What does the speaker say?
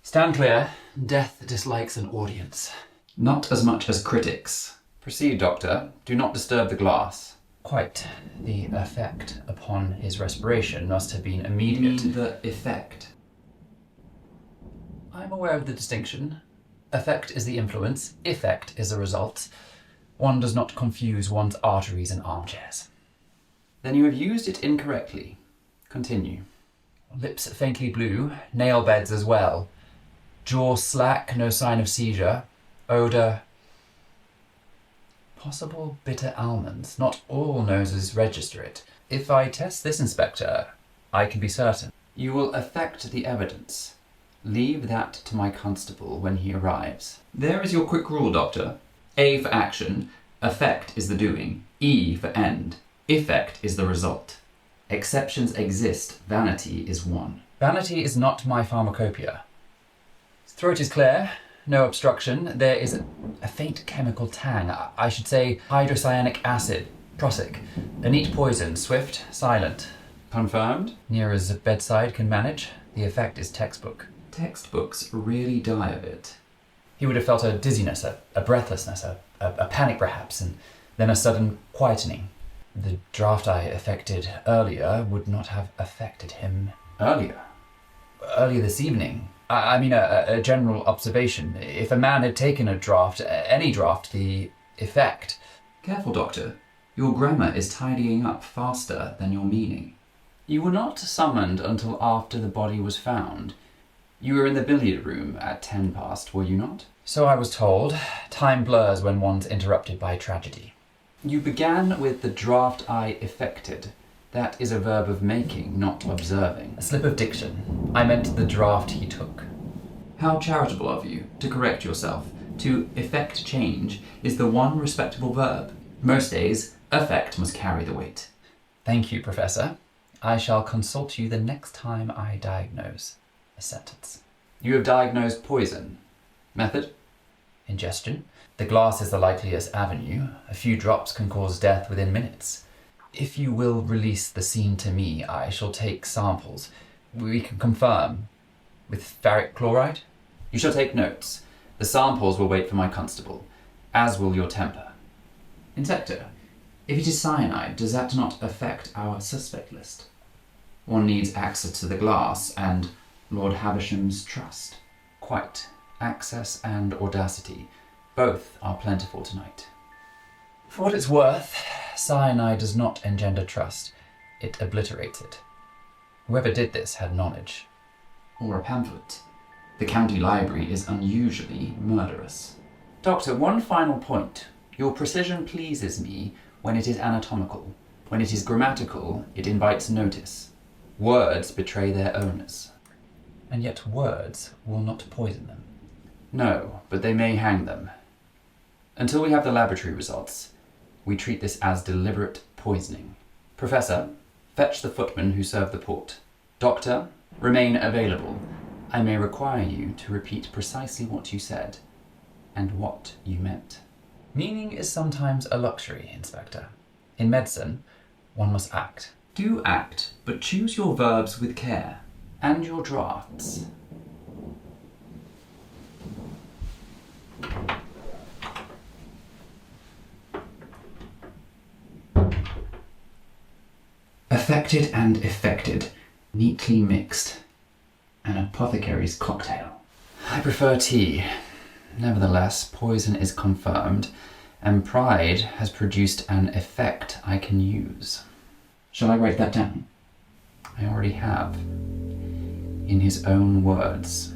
Stand clear. Death dislikes an audience. Not as much as critics. Proceed, Doctor. Do not disturb the glass. Quite. The effect upon his respiration must have been You immediate. mean the effect? I'm aware of the distinction. Effect is the influence, effect is the result. One does not confuse one's arteries and armchairs. Then you have used it incorrectly. Continue. Lips faintly blue, nail beds as well. Jaw slack, no sign of seizure. Odour. Possible bitter almonds. Not all noses register it. If I test this, Inspector, I can be certain. You will affect the evidence. Leave that to my constable when he arrives. There is your quick rule, Doctor. A for action, effect is the doing, E for end, effect is the result. Exceptions exist, vanity is one. Vanity is not my pharmacopoeia. His throat is clear, no obstruction. There is a faint chemical tang. I should say hydrocyanic acid, Prozac. A neat poison, swift, silent. Confirmed? Near as a bedside can manage. The effect is textbook. Textbooks really die of it. He would have felt a dizziness, a breathlessness, a panic perhaps, and then a sudden quietening. The draft I affected earlier would not have affected him. Earlier. Earlier this evening. I mean, a general observation. If a man had taken a draft, any draft, the effect... Careful, Doctor. Your grammar is tidying up faster than your meaning. You were not summoned until after the body was found. You were in the billiard room at 10 past, were you not? So I was told. Time blurs when one's interrupted by tragedy. You began with the draft I effected. That is a verb of making, not observing. A slip of diction. I meant the draft he took. How charitable of you to correct yourself. To effect change is the one respectable verb. Most days, effect must carry the weight. Thank you, Professor. I shall consult you the next time I diagnose a sentence. You have diagnosed poison. Method? Ingestion. The glass is the likeliest avenue. A few drops can cause death within minutes. If you will release the scene to me, I shall take samples. We can confirm. With ferric chloride? You shall take notes. The samples will wait for my constable, as will your temper. Inspector, if it is cyanide, does that not affect our suspect list? One needs access to the glass and Lord Havisham's trust. Quite. Access and audacity. Both are plentiful tonight. For what it's worth, cyanide does not engender trust. It obliterates it. Whoever did this had knowledge. Or a pamphlet. The county library is unusually murderous. Doctor, one final point. Your precision pleases me when it is anatomical. When it is grammatical, it invites notice. Words betray their owners. And yet words will not poison them. No, but they may hang them. Until we have the laboratory results, we treat this as deliberate poisoning. Professor, fetch the footman who served the port. Doctor, remain available. I may require you to repeat precisely what you said, and what you meant. Meaning is sometimes a luxury, Inspector. In medicine, one must act. Do act, but choose your verbs with care. And your drafts. Affected and effected, neatly mixed. An apothecary's cocktail. I prefer tea. Nevertheless, poison is confirmed, and pride has produced an effect I can use. Shall I write that down? I already have. In his own words.